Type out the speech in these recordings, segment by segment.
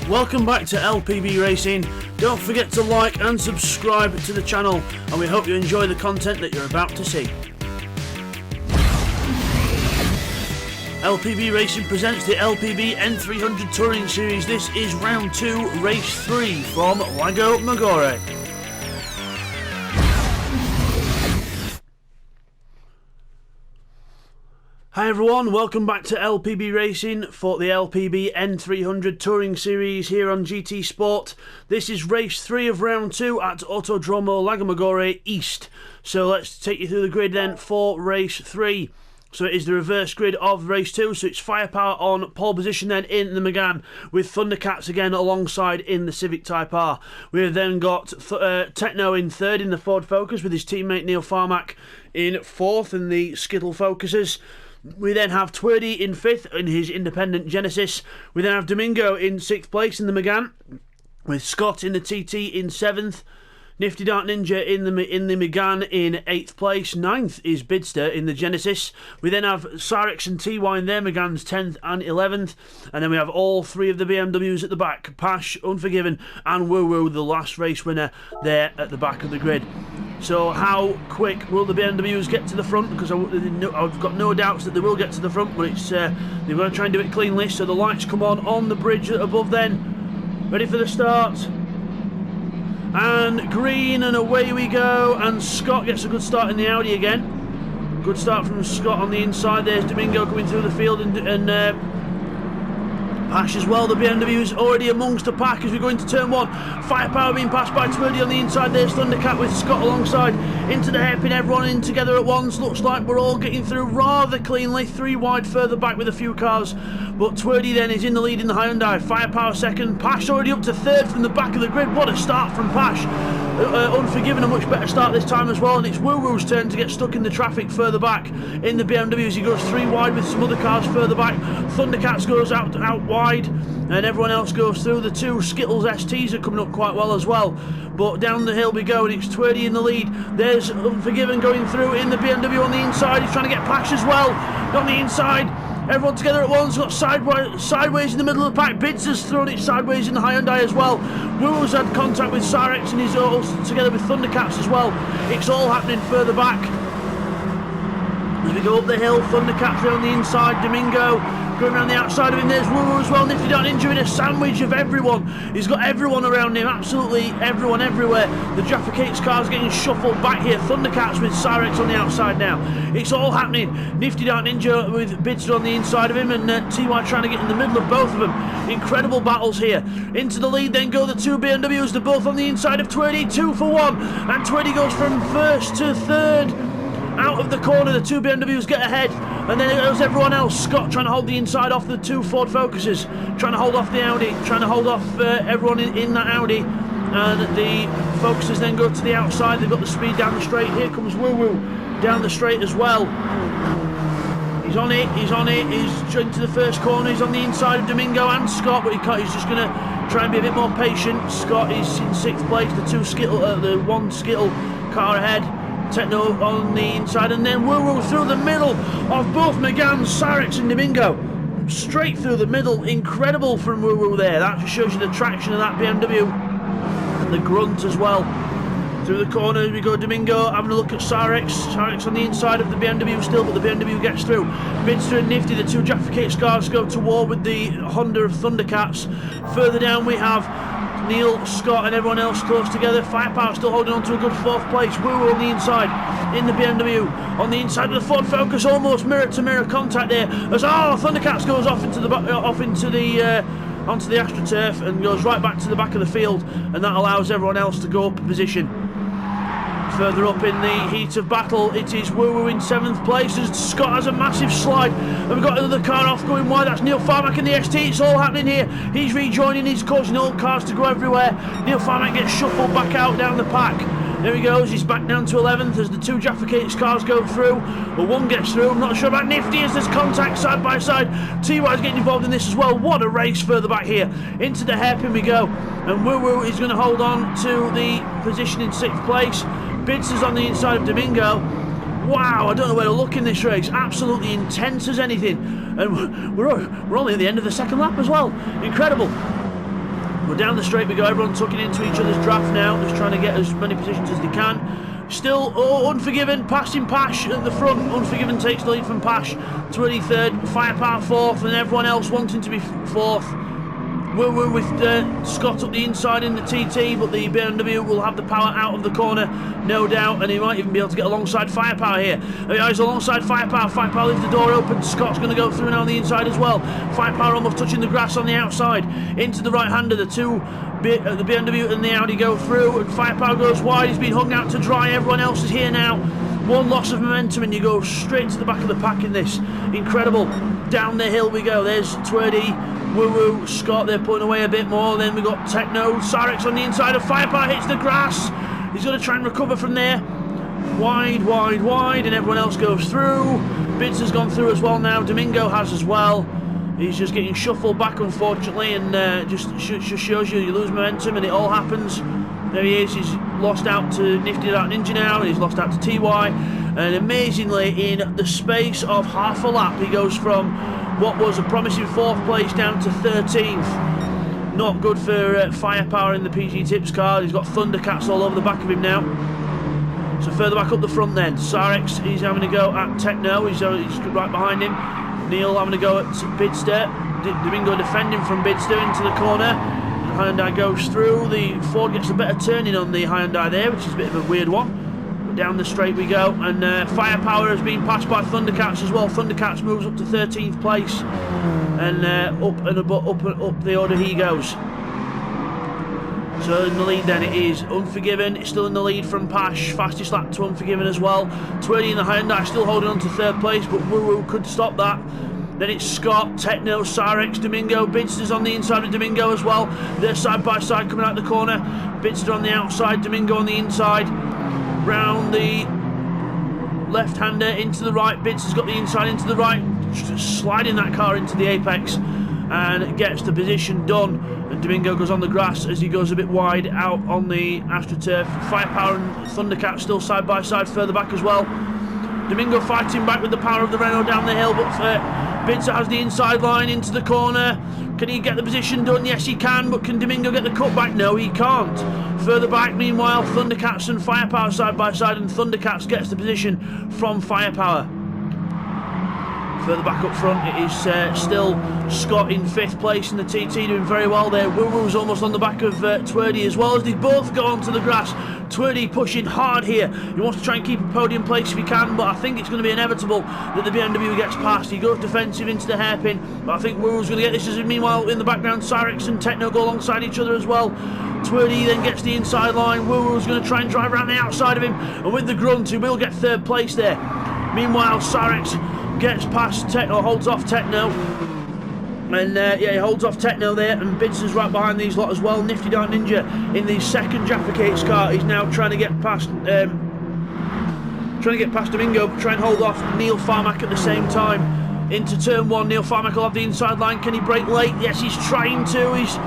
Welcome back to LPB Racing. Don't forget to like and subscribe to the channel, and we hope you enjoy the content that you're about to see. LPB Racing presents the LPB N300 Touring Series. This is round 2, race 3 from LAGO MAGGIORE. Hi everyone, welcome back to LPB Racing for the LPB N300 Touring Series here on GTSport. This is race 3 of round 2 at Autodromo LAGO MAGGIORE East. So let's take you through the grid then for race 3. So it is the reverse grid of race 2, so it's Firepower on pole position then in the Megane, with Thundercats again alongside in the Civic Type R. We have then got Techno in third in the Ford Focus, with his teammate Neil Farmack in fourth in the Skittle Focuses. We then have Twerdy in 5th in his independent Genesis. We then have Domingo in 6th place in the Megane, with Scott in the TT in 7th. Nifty Dark Ninja in the Megane in 8th place. 9th is Bidster in the Genesis. We then have Cyrex and TY in their Meganes 10th and 11th. And then we have all 3 of the BMWs at the back. Pash, Unforgiven and Woo Woo, the last race winner, there at the back of the grid. So how quick will the BMWs get to the front? Because I've got no doubts that they will get to the front, but it's they're going to try and do it cleanly. So the lights come on the bridge above then. Ready for the start. And green, and away we go. And Scott gets a good start in the Audi again. Good start from Scott on the inside. There's Domingo coming through the field, and Pash as well. The BMW is already amongst the pack as we go into turn 1. Firepower being passed by Twerdy on the inside. There's Thundercat with Scott alongside. Into the hairpin, everyone in together at once. Looks like we're all getting through rather cleanly. 3 wide further back with a few cars. But Twerdy then is in the lead in the Hyundai. Firepower second. Pash already up to third from the back of the grid. What a start from Pash. Unforgiven, a much better start this time as well. And it's Woo Woo's turn to get stuck in the traffic further back in the BMWs. He goes 3 wide with some other cars further back. Thundercats goes out wide, and everyone else goes through. The 2 Skittles STs are coming up quite well as well. But down the hill we go, and it's Twerdy in the lead. There's Unforgiven going through in the BMW on the inside. He's trying to get Pash as well. On the inside, everyone together at once. Got sideways in the middle of the pack. Bids has thrown it sideways in the Hyundai as well. Woo's had contact with Cyrex, and he's all together with Thundercats as well. It's all happening further back. As we go up the hill, Thundercats around the inside. Domingo going around the outside of him. There's Woo as well. Nifty Dark Ninja in a sandwich of everyone. He's got everyone around him, absolutely everyone everywhere. The Jaffa Cates car's getting shuffled back here. Thundercats with Cyrex on the outside now. It's all happening. Nifty Dark Ninja with Bidster on the inside of him, and TY trying to get in the middle of both of them. Incredible battles here. Into the lead then go the 2 BMWs. They're both on the inside of Twerdy. 2 for 1. And Twerdy goes from 1st to 3rd. Out of the corner, the 2 BMWs get ahead, and then it goes everyone else. Scott trying to hold the inside off the 2 Ford Focuses, trying to hold off the Audi, trying to hold off everyone in that Audi, and the Focuses then go to the outside. They've got the speed down the straight. Here comes Woo Woo down the straight as well. He's on it, he's into the first corner. He's on the inside of Domingo and Scott, but he's just going to try and be a bit more patient. Scott is in 6th place, the 1 Skittle car ahead. Techno on the inside, and then Woo Woo through the middle of both Meganes, Cyrex and Domingo. Straight through the middle. Incredible from Woo Woo there. That just shows you the traction of that BMW. And the grunt as well. Through the corner we go. Domingo having a look at Cyrex. Cyrex on the inside of the BMW still, but the BMW gets through. Bidster and Nifty, the 2 Jaffa Cates cars, go to war with the Honda of Thundercats. Further down we have Neil, Scott and everyone else close together. Firepower still holding on to a good 4th place. Woo Woo on the inside in the BMW. On the inside of the Ford Focus, almost mirror to mirror contact there. As Thundercats goes off into the onto the AstroTurf and goes right back to the back of the field, and that allows everyone else to go up a position. Further up in the heat of battle, it is Woo Woo in 7th place as Scott has a massive slide, and we've got another car off going wide. That's Neil Farmack in the ST. It's all happening here. He's rejoining, he's causing all cars to go everywhere. Neil Farmack gets shuffled back out down the pack. There he goes, he's back down to 11th as the 2 Jaffa Cates cars go through. Well, 1 gets through, I'm not sure about Nifty as there's contact side by side. TY's getting involved in this as well. What a race further back here. Into the hairpin we go, and Woo Woo is going to hold on to the position in 6th place. Bidster's on the inside of Domingo. Wow, I don't know where to look in this race. Absolutely intense as anything. And we're only at the end of the 2nd lap as well. Incredible. We're down the straight we go, everyone tucking into each other's draft now, just trying to get as many positions as they can. Still, Unforgiven passing Pash at the front. Unforgiven takes the lead from Pash. Twirly third, Firepower fourth, and everyone else wanting to be fourth. We're with Scott up the inside in the TT, but the BMW will have the power out of the corner, no doubt, and he might even be able to get alongside Firepower here. He's alongside Firepower. Firepower leaves the door open. Scott's going to go through now on the inside as well. Firepower almost touching the grass on the outside. Into the right-hander, the BMW and the Audi go through, and Firepower goes wide. He's been hung out to dry. Everyone else is here now. One loss of momentum, and you go straight to the back of the pack in this. Incredible. Down the hill we go. There's Twerdy, Woo, Scott, they're pulling away a bit more. Then we got Techno, Sarex on the inside of Firepower, hits the grass. He's going to try and recover from there. Wide, and everyone else goes through. Bids has gone through as well now. Domingo has as well. He's just getting shuffled back, unfortunately, and just shows you lose momentum, and it all happens. There he is. He's lost out to Nifty Dark Ninja now, and he's lost out to TY. And amazingly, in the space of half a lap, he goes from what was a promising 4th place down to 13th. Not good for Firepower in the PG Tips car. He's got Thundercats all over the back of him now. So further back up the front then, Sarex, he's having a go at Techno. He's right behind him. Neil having a go at Bidster. Domingo defending from Bidster into the corner. The Hyundai goes through. The Ford gets a better turning on the Hyundai there, which is a bit of a weird one. But down the straight we go, and Firepower has been passed by Thundercats as well. Thundercats moves up to 13th place, and up the order he goes. So in the lead then it is Unforgiven, it's still in the lead from Pash, fastest lap to Unforgiven as well. Twirly in the Hyundai still holding on to 3rd place, but Woo could stop that. Then it's Scott, Techno, Sarex, Domingo, Bidster's on the inside of Domingo as well. They're side by side coming out the corner. Bidster on the outside, Domingo on the inside. Round the left-hander into the right, Bidster's got the inside into the right, just sliding that car into the apex and gets the position done. And Domingo goes on the grass as he goes a bit wide out on the AstroTurf. Firepower and Thundercat still side by side further back as well. Domingo fighting back with the power of the Renault down the hill, but Bidster has the inside line into the corner. Can he get the position done? Yes, he can, but can Domingo get the cutback? No, he can't. Further back, meanwhile, Thundercats and Firepower side by side, and Thundercats gets the position from Firepower. Further back up front, it is still Scott in 5th place in the TT, doing very well there. Woo-Woo's almost on the back of Twerdy as well, as they both go onto the grass. Twerdy pushing hard here. He wants to try and keep a podium place if he can, but I think it's going to be inevitable that the BMW gets past. He goes defensive into the hairpin, but I think Woo-Woo's going to get this. As meanwhile, in the background, Sarex and Techno go alongside each other as well. Twerdy then gets the inside line. Woo-Woo's going to try and drive around the outside of him, and with the grunt, he will get 3rd place there. Meanwhile, Sarex gets past Techno, holds off Techno, and yeah, he holds off Techno there, and Bidster's right behind these lot as well. Nifty Dark Ninja in the 2nd Jaffa Cates car. He's now trying to get past Domingo, but try and hold off Neil Farmack at the same time. Into turn 1, Neil Farmack will have the inside line. Can he brake late? Yes, he's trying to. He's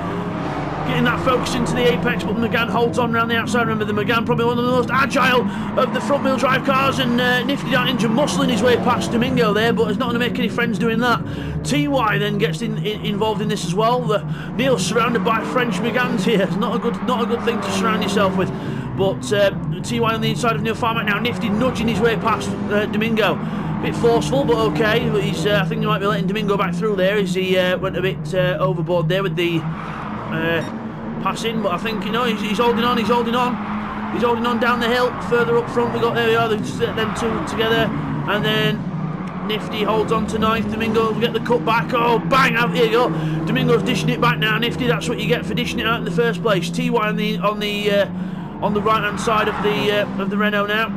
getting that focus into the apex, but McGann holds on around the outside. Remember, the McGann probably one of the most agile of the front wheel drive cars, and Nifty Dark Ninja muscling his way past Domingo there, but he's not going to make any friends doing that. TY then gets involved in this as well. Neil's surrounded by French McGanns here. It's not a good thing to surround yourself with. But TY on the inside of Neil Farmack now. Nifty nudging his way past Domingo. A bit forceful, but okay. But he's, I think he might be letting Domingo back through there as he went a bit overboard there with the passing. But I think, you know, he's holding on. He's holding on down the hill. Further up front, we got, there we are. Them two together, and then Nifty holds on to 9th. Domingo will get the cut back. Oh, bang! Out here you go. Domingo's dishing it back now. Nifty, that's what you get for dishing it out in the first place. TY on the right hand side of the Renault now.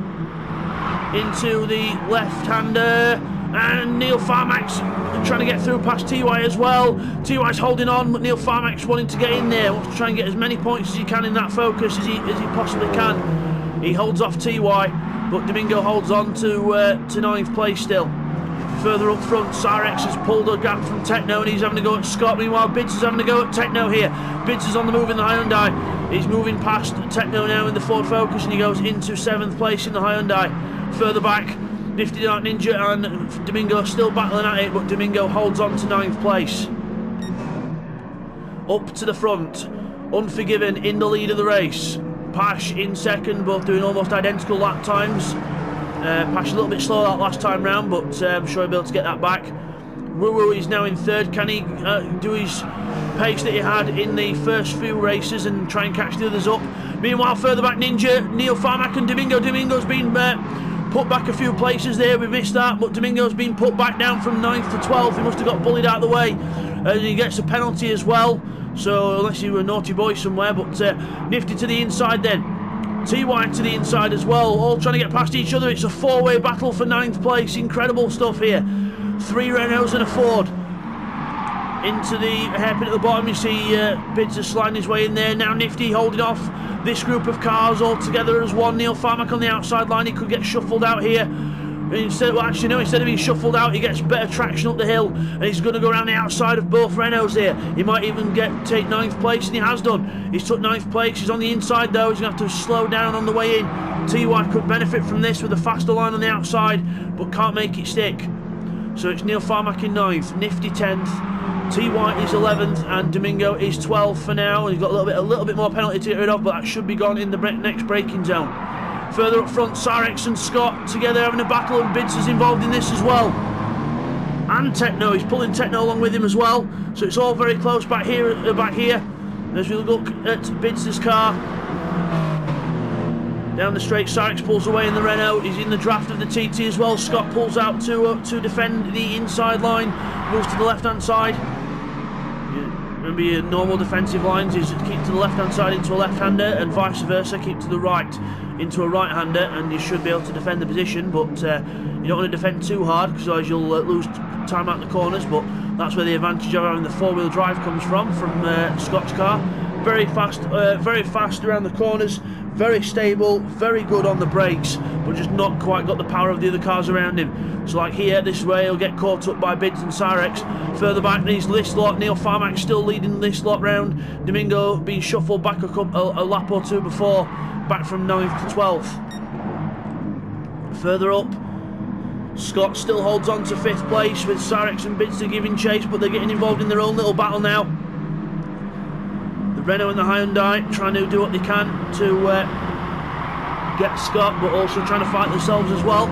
Into the left hander, and Neil Farmack's trying to get through past TY as well. TY's holding on, but Neil Farmack's wanting to get in there. Wants to try and get as many points as he can in that focus as he possibly can. He holds off TY, but Domingo holds on to 9th place still. Further up front, Sarex has pulled a gap from Techno, and he's having to go at Scott. Meanwhile, Bidster's having to go at Techno here. Bidster's on the move in the Hyundai. He's moving past Techno now in the Ford Focus, and he goes into 7th place in the Hyundai. Further back, Nifty Dark Ninja and Domingo still battling at it, but Domingo holds on to 9th place. up to the front. Unforgiven in the lead of the race. Pash in second, both doing almost identical lap times. Pash a little bit slower that last time round, but I'm sure he'll be able to get that back. Woo is now in third. Can he do his pace that he had in the first few races and try and catch the others up? Meanwhile, further back, Ninja, Neil Farmack and Domingo. Domingo's been put back a few places there. We missed that, but Domingo's been put back down from 9th to 12th. He must have got bullied out of the way. And he gets a penalty as well. So, unless you were a naughty boy somewhere, but Nifty to the inside then. TY to the inside as well, all trying to get past each other. It's a four-way battle for 9th place. Incredible stuff here. 3 Renaults and a Ford. Into the hairpin at the bottom, you see Bids is sliding his way in there. Now Nifty holding off this group of cars all together as one. Neil Farmack on the outside line, he could get shuffled out here. Instead of being shuffled out, he gets better traction up the hill, and he's going to go around the outside of both Renaults here. He might even take 9th place, and he has done. He's took 9th place. He's on the inside though. He's going to have to slow down on the way in. TY could benefit from this with a faster line on the outside, but can't make it stick. So it's Neil Farmack in 9th, Nifty 10th, TY is 11th, and Domingo is 12th for now. He's got a little bit more penalty to get rid of, but that should be gone in the next braking zone. Further up front, Sarex and Scott together having a battle, and Bids is involved in this as well. And Techno, he's pulling Techno along with him as well. So it's all very close back here. As we look at Bids' car. Down the straight, Sarex pulls away in the Renault. He's in the draft of the TT as well. Scott pulls out to defend the inside line. Moves to the left-hand side. Remember your normal defensive lines is keep to the left-hand side into a left-hander, and vice versa, keep to the right into a right-hander, and you should be able to defend the position, but you don't want to defend too hard because otherwise you'll lose time out the corners. But that's where the advantage of having the four-wheel drive comes from Scott's car. Very fast around the corners, very stable, very good on the brakes, but just not quite got the power of the other cars around him. So like here, this is where he'll get caught up by Bids and Cyrex. Further back, these list lot, Neil Farmack still leading this lot round. Domingo being shuffled back a lap or two before, back from 9th to 12th. Further up, Scott still holds on to 5th place with Cyrex and Bids giving chase, but they're getting involved in their own little battle now. Renault and the Hyundai trying to do what they can to get Scott, but also trying to fight themselves as well.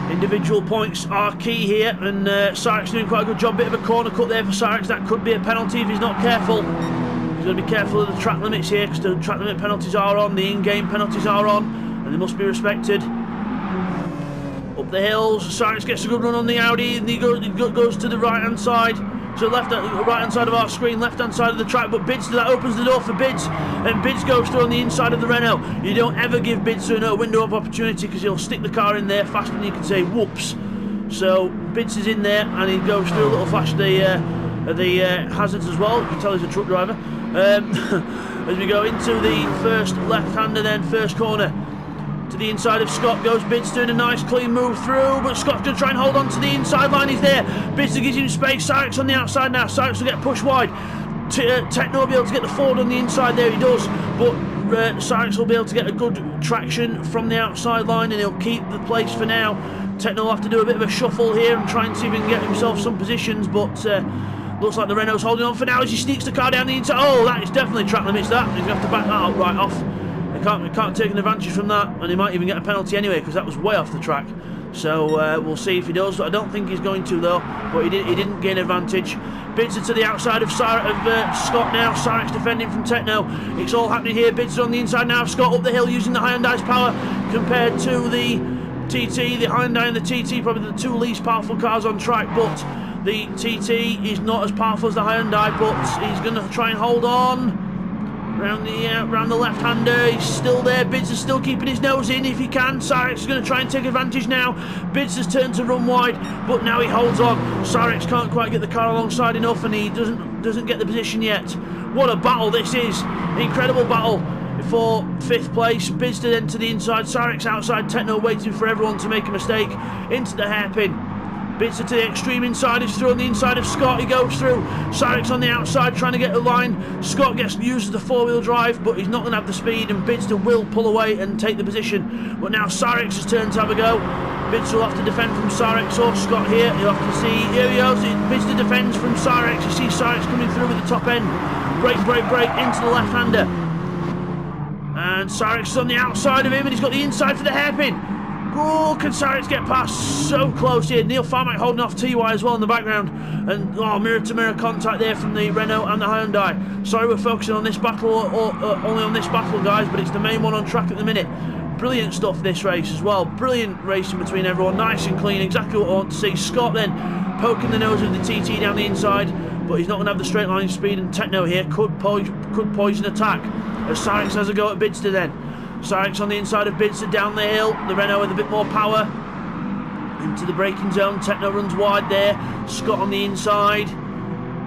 Individual points are key here, and Cyrex doing quite a good job. Bit of a corner cut there for Cyrex. That could be a penalty if he's not careful. He's going to be careful of the track limits here, because the track limit penalties are on, the in-game penalties are on, and they must be respected. Up the hills, Cyrex gets a good run on the Audi, and he goes to the right-hand side. So right-hand side of our screen, left-hand side of the track, but Bids, that opens the door for Bids, and Bids goes through on the inside of the Renault. You don't ever give Bids a window of opportunity, because he'll stick the car in there faster than you can say whoops. So Bids is in there, and he goes through a little faster the hazards as well. You can tell he's a truck driver. As we go into the first left-hander, then first corner. To the inside of Scott goes Bids, doing a nice clean move through, but Scott's going to try and hold on to the inside line. He's there. Bids gives him space. Cyrex on the outside now. Cyrex will get pushed wide. Techno will be able to get the Ford on the inside there. He does, but Cyrex will be able to get a good traction from the outside line, and he'll keep the place for now. Techno will have to do a bit of a shuffle here and try and see if he can get himself some positions, but looks like the Renault's holding on for now as he sneaks the car down the inside. Oh, that is definitely track limits, that. He's going to have to back that up right off. He can't take an advantage from that, and he might even get a penalty anyway, because that was way off the track. So we'll see if he does. I don't think he's going to though, but he didn't gain advantage. Bids are to the outside of Scott now. Cyrex defending from Techno. It's all happening here. Bids are on the inside now. Scott up the hill using the Hyundai's power compared to the TT. The Hyundai and the TT probably the two least powerful cars on track, but the TT is not as powerful as the Hyundai, but he's going to try and hold on. Round the left-hander, he's still there. Bids is still keeping his nose in if he can. Cyrex is going to try and take advantage now. Bids has turned to run wide, but now he holds on. Cyrex can't quite get the car alongside enough, and he doesn't get the position yet. What a battle this is! An incredible battle for 5th place. Bids then to the inside. Cyrex outside. Techno waiting for everyone to make a mistake into the hairpin. Bitster to the extreme inside, he's through on the inside of Scott, he goes through. Sarix on the outside trying to get the line. Scott uses the four-wheel drive, but he's not going to have the speed, and Bitster will pull away and take the position. But now Sarix's turn to have a go. Bitster will have to defend from Sarix or Scott here. You'll have to see, here he goes, Bitster defends from Sarix. You see Sarix coming through with the top end. Brake into the left-hander. And Sarix is on the outside of him, and he's got the inside for the hairpin. Oh, can Sarix get past? So close here. Neil Farmack holding off TY as well in the background. And mirror-to-mirror contact there from the Renault and the Hyundai. Sorry we're focusing on this battle, or only on this battle, guys, but it's the main one on track at the minute. Brilliant stuff this race as well. Brilliant racing between everyone. Nice and clean. Exactly what I want to see. Scott then poking the nose of the TT down the inside, but he's not going to have the straight line speed, and Techno here could poison attack. As Sarix has a go at Bitster then. Sarix on the inside of Bitster down the hill. The Renault with a bit more power. Into the braking zone. Techno runs wide there. Scott on the inside.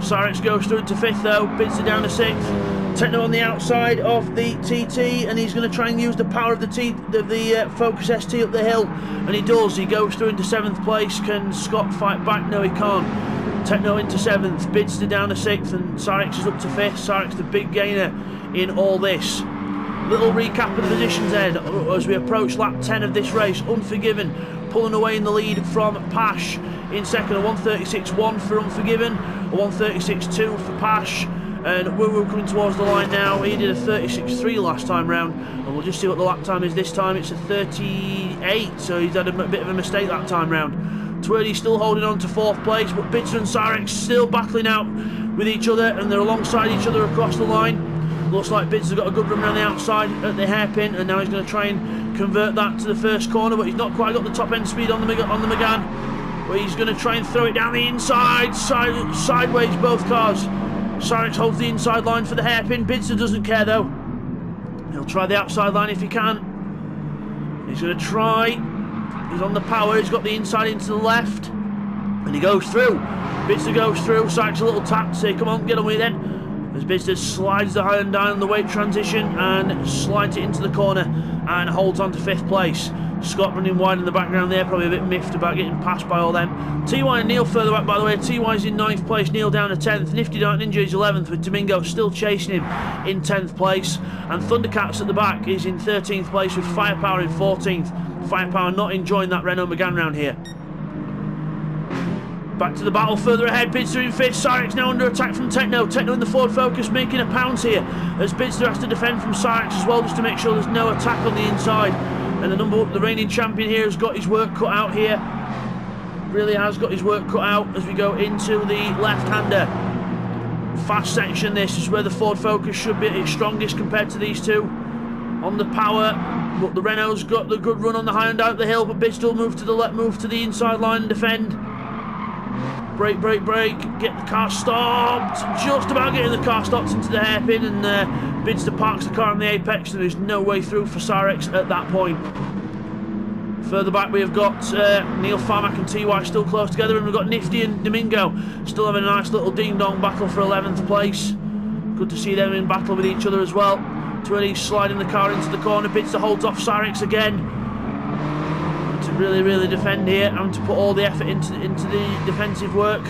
Sarix goes through into 5th though. Bitster down to 6th. Techno on the outside of the TT, and he's going to try and use the power of the Focus ST up the hill, and he does. He goes through into 7th place. Can Scott fight back? No, he can't. Techno into 7th. Bitster down to 6th, and Sarix is up to 5th. Sarix the big gainer in all this. Little recap of the positions then as we approach lap 10 of this race. Unforgiven pulling away in the lead from Pash in second. A 1:36.1 for Unforgiven, a 1:36.2 for Pash, and Woo coming towards the line now. He did a 36.3 last time round, and we'll just see what the lap time is this time. It's a 38, so he's had a bit of a mistake that time round. Twirly's still holding on to 4th place, but Bitster and Sarix still battling out with each other, and they're alongside each other across the line. Looks like Bitster's got a good run around the outside at the hairpin, and now he's going to try and convert that to the first corner, but he's not quite got the top end speed on the Megane. But he's going to try and throw it down the inside, sideways both cars. Sarix holds the inside line for the hairpin. Bitster doesn't care though. He'll try the outside line if he can. He's going to try. He's on the power. He's got the inside into the left, and he goes through. Bitster goes through. Sarix a little tap to say, come on, get on with it then. As Bitster slides the Hyundai on the weight transition and slides it into the corner and holds on to 5th place. Scott running wide in the background there, probably a bit miffed about getting passed by all them. TY and Neil further back, by the way. TY's in 9th place, Neil down to 10th. Nifty Dark Ninja is 11th, with Domingo still chasing him in 10th place. And Thundercats at the back is in 13th place, with Firepower in 14th. Firepower not enjoying that Renault Megane round here. Back to the battle further ahead. Bitster in 5th. Sarix now under attack from Techno. Techno in the Ford Focus making a pounce here, as Bitster has to defend from Sarix as well, just to make sure there's no attack on the inside. And the reigning champion here has got his work cut out here. Really has got his work cut out as we go into the left-hander. Fast section this is where the Ford Focus should be at its strongest compared to these two. On the power, but the Renault's got the good run on the Hyundai up the hill, but Bitster will move to the inside line and defend. Brake, get the car stopped. Just about getting the car stopped into the hairpin, and Bitster parks the car on the apex, and there's no way through for Sarix at that point. Further back we have got Neil Farmack and TY still close together, and we've got Nifty and Domingo still having a nice little ding-dong battle for 11th place. Good to see them in battle with each other as well. Twirly's sliding the car into the corner. Bitster holds off Sarix again. To really defend here, and to put all the effort into the defensive work.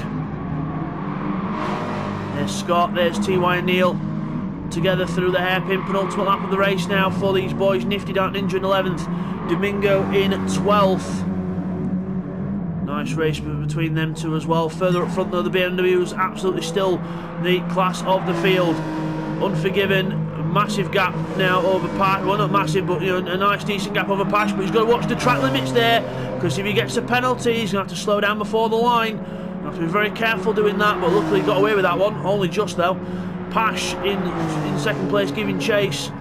There's Scott, there's TY and Neil together through the hairpin. Penultimate lap of the race now for these boys. Nifty Dark Ninja in 11th, Domingo in 12th. Nice race between them two as well. Further up front though, the BMW's absolutely still the class of the field. Unforgiven, massive gap now over Pash. Well, not massive, but a nice decent gap over Pash. But he's got to watch the track limits there, because if he gets a penalty, he's going to have to slow down before the line. He'll have to be very careful doing that. But luckily, he got away with that one. Only just though. Pash in 2nd place, giving chase.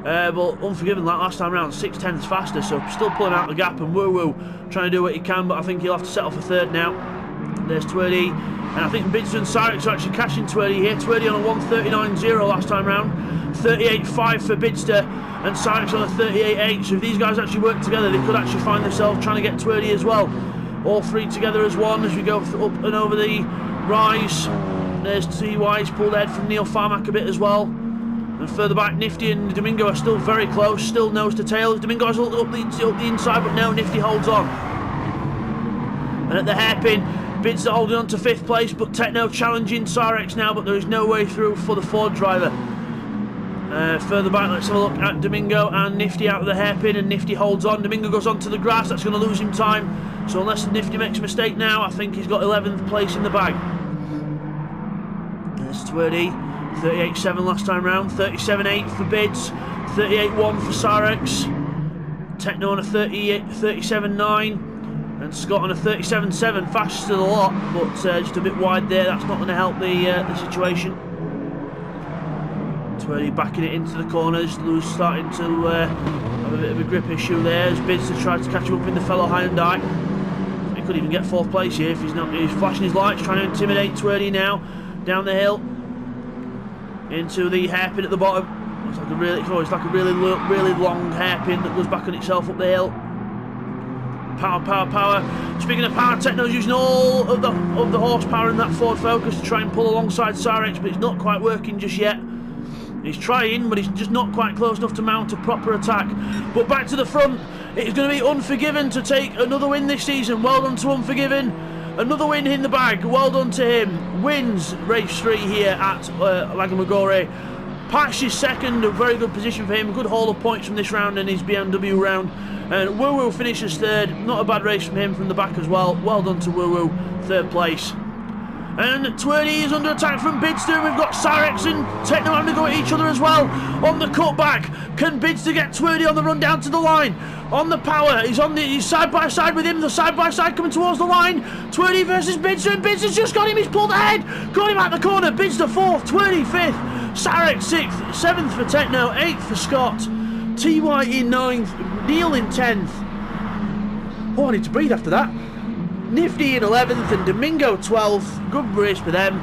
But Unforgiven that last time round, 6/10 faster, so still pulling out the gap, and Woo trying to do what he can, but I think he'll have to settle for 3rd now. There's Twirly, and I think Bitster and Sarix are actually catching Twirly here. Twirly on a 1:39.0 last time round, 38.5 for Bitster, and Sarix on a 38.8. So if these guys actually work together, they could actually find themselves trying to get Twirly as well. All three together as one as we go up and over the rise. There's TY's pulled ahead from Neil Farmack a bit as well. And further back, Nifty and Domingo are still very close, still nose to tail. Domingo's up the inside, but no, Nifty holds on. And at the hairpin, Bidster holding on to 5th place, but Techno challenging Sarex now, but there is no way through for the Ford driver. Further back, let's have a look at Domingo and Nifty out of the hairpin, and Nifty holds on. Domingo goes onto the grass, that's going to lose him time. So unless Nifty makes a mistake now, I think he's got 11th place in the bag. There's Twerdy, 38.7 last time round, 37.8 for Bids, 38.1 for Sarex. Techno on a 37.9 and Scott on a 37.7. Fast still a lot, but just a bit wide there. That's not going to help the situation. Twerdy backing it into the corners. Lou's starting to have a bit of a grip issue there as Bids to try to catch him up in the fellow Hyundai. He could even get 4th place here if he's not. He's flashing his lights, trying to intimidate Twerdy now down the hill into the hairpin at the bottom. It's like a really long hairpin that goes back on itself up the hill. Power, power, power. Speaking of power, Techno's using all of the horsepower in that Ford Focus to try and pull alongside Sarex, but it's not quite working just yet. He's trying, but he's just not quite close enough to mount a proper attack. But back to the front, it's going to be Unforgiven to take another win this season. Well done to Unforgiven. Another win in the bag. Well done to him. Wins race 3 here at LAGO MAGGIORE. Pash is second, a very good position for him. Good haul of points from this round and his BMW round. And Woo Woo finishes 3rd. Not a bad race from him from the back as well. Well done to Woo Woo, 3rd place. And Twerdy is under attack from Bidster. We've got Sarex and Techno having to go at each other as well. On the cutback, can Bidster get Twerdy on the run down to the line? On the power, he's side by side with him. The side by side coming towards the line. Twerdy versus Bidster, and Bidster's just got him. He's pulled ahead. Got him out the corner. Bidster 4th, Twerdy 5th, Sarex 6th, 7th for Techno, 8th for Scott. TY in 9th, Neil in 10th. Oh, I need to breathe after that. Nifty in 11th and Domingo 12th. Good race for them.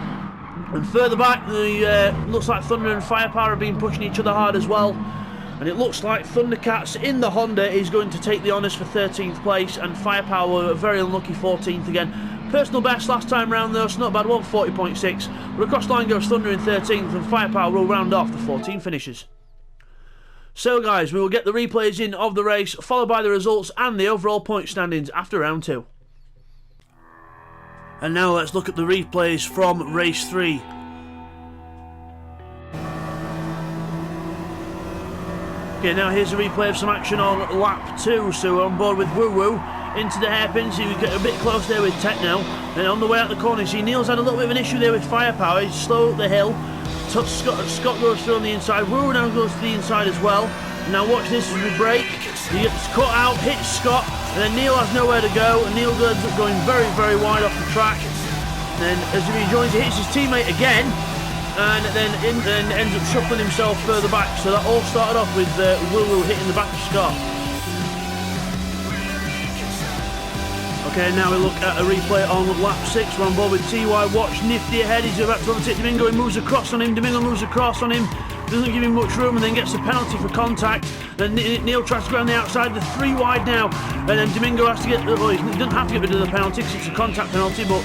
And further back, looks like Thunder and Firepower have been pushing each other hard as well. And it looks like Thundercats in the Honda is going to take the honours for 13th place, and Firepower a very unlucky 14th again. Personal best last time round though, so not bad, 140.6. But across the line goes Thunder in 13th, and Firepower will round off the 14 finishes. So guys, we will get the replays in of the race, followed by the results and the overall point standings after round 2. And now let's look at the replays from race 3. Okay, now here's a replay of some action on lap 2. So we're on board with Woo Woo into the hairpin, so you get a bit close there with Techno. And on the way out the corner, see Neil's had a little bit of an issue there with Firepower. He's slow up the hill. Scott goes through on the inside. Woo Woo now goes to the inside as well. Now watch this as we brake. He gets cut out, hits Scott, and then Neil has nowhere to go, and Neil ends up going very, very wide off the track. And then as he rejoins, he hits his teammate again, and then ends up shuffling himself further back. So that all started off with Woo Woo hitting the back of Scott. Okay, now we look at a replay on lap 6. We're on board with TY. Watch Nifty ahead. He's about to overtake Domingo. He moves across on him. Domingo moves across on him. Doesn't give him much room, and then gets a penalty for contact. Then Neil tries to go on the outside. They're 3 wide now, and then Domingo has to get. Well, he doesn't have to get rid of the penalty because it's a contact penalty, but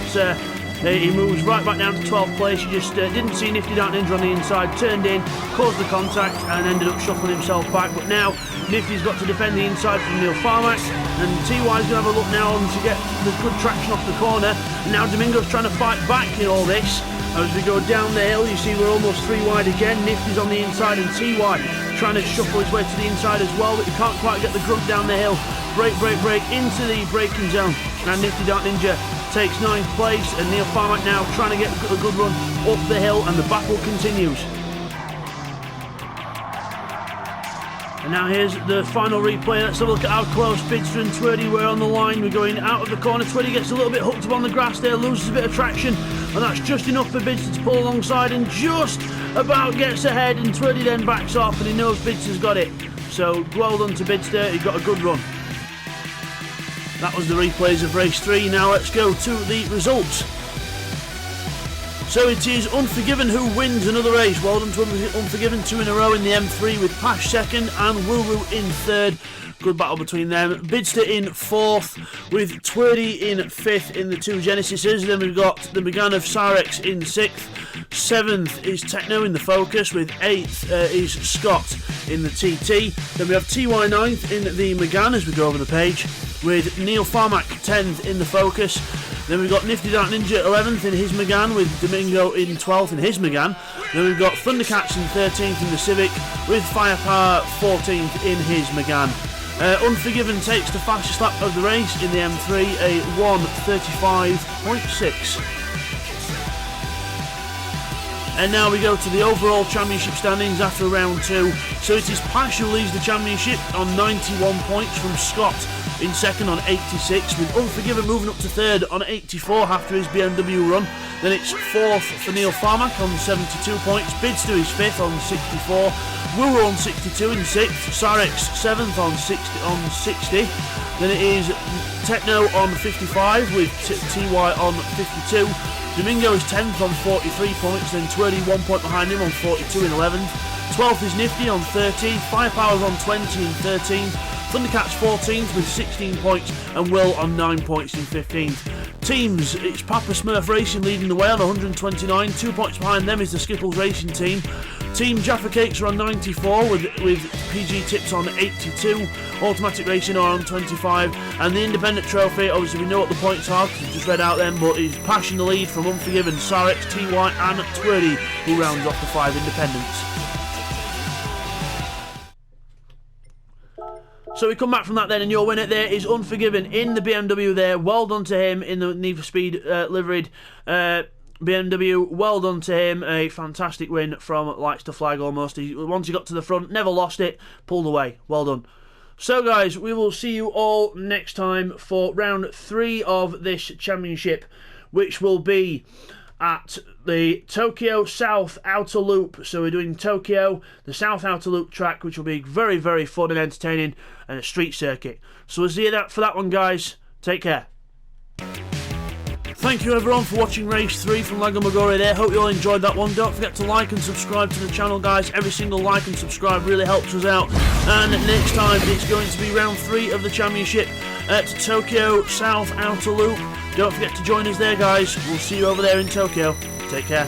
he moves right back down to 12th place. He just didn't see Nifty Down Ninja on the inside, turned in, caused the contact, and ended up shuffling himself back. But now Nifty's got to defend the inside from Neil Farmack, and TY's going to have a look now to get the good traction off the corner. And now Domingo's trying to fight back in all this. As we go down the hill, you see we're almost 3 wide again. Nifty's on the inside, and TY trying to shuffle his way to the inside as well, but he can't quite get the grunt down the hill. Brake into the braking zone, and Nifty Dark Ninja takes 9th place, and Neil Farmack now trying to get a good run up the hill, and the battle continues. And now here's the final replay. Let's have a look at how close Bidster and Twerdy were on the line. We're going out of the corner. Twerdy gets a little bit hooked up on the grass there, loses a bit of traction, and that's just enough for Bidster to pull alongside and just about gets ahead, and Twerdy then backs off, and he knows Bidster's got it. So well done to Bidster, he got a good run. That was the replays of race 3. Now let's go to the results. So it is Unforgiven who wins another race. Well done to Unforgiven, 2 in a row in the M3 with Pash second and Woo Woo in 3rd. Good battle between them. Bidster in 4th with Twerdy in 5th in the 2 Genesises. Then we've got the Megane of Sarex in 6th. 7th is Techno in the Focus, with 8th is Scott in the TT. Then we have TY 9th in the Megane as we go over the page. with Neil Farmack 10th in the Focus. Then we've got Nifty Dark Ninja 11th in his Megane, with Domingo in 12th in his Megane. Then we've got Thundercats in 13th in the Civic, with Firepower 14th in his Megane. Unforgiven takes the fastest lap of the race in the M3, a 1:35.6. And now we go to the overall championship standings after round 2. So it is Pash who leads the championship on 91 points from Scott in second on 86, with Unforgiven moving up to third on 84 after his BMW run. Then it's fourth for Neil Farmack on 72 points, Bidster is fifth on 64, Woo on 62 in sixth, Sarex 7th on 60. Then it is Techno on 55 with TY on 52. Domingo is 10th on 43 points, then Twirly 1 point behind him on 42 in 11th. 12th is Nifty on 13, Firepower's on 20 in 13th, Thundercats 14th with 16 points, and Will on 9 points in 15th. Teams, it's Papa Smurf Racing leading the way on 129, 2 points behind them is the Skipples Racing team. Team Jaffa Cakes are on 94 with PG Tips on 82, Automatic Racing are on 25, and the Independent Trophy, obviously we know what the points are because we just read out them, but it's Pash in the lead from Unforgiven, Sarex, TY and Twirly, who rounds off the 5 independents. So we come back from that then, and your winner there is Unforgiven in the BMW there. Well done to him in the Need for Speed liveried BMW. Well done to him. A fantastic win from lights to flag almost. Once he got to the front, never lost it, pulled away. Well done. So guys, we will see you all next time for round 3 of this championship, which will be at the Tokyo South Outer Loop. So we're doing Tokyo, the South Outer Loop track, which will be very, very fun and entertaining, and a street circuit. So we'll see you for that one, guys. Take care. Thank you everyone for watching race 3 from LAGO MAGGIORE there. Hope you all enjoyed that one. Don't forget to like and subscribe to the channel, guys. Every single like and subscribe really helps us out. And next time it's going to be round 3 of the championship at Tokyo South Outer Loop. Don't forget to join us there, guys. We'll see you over there in Tokyo. Take care.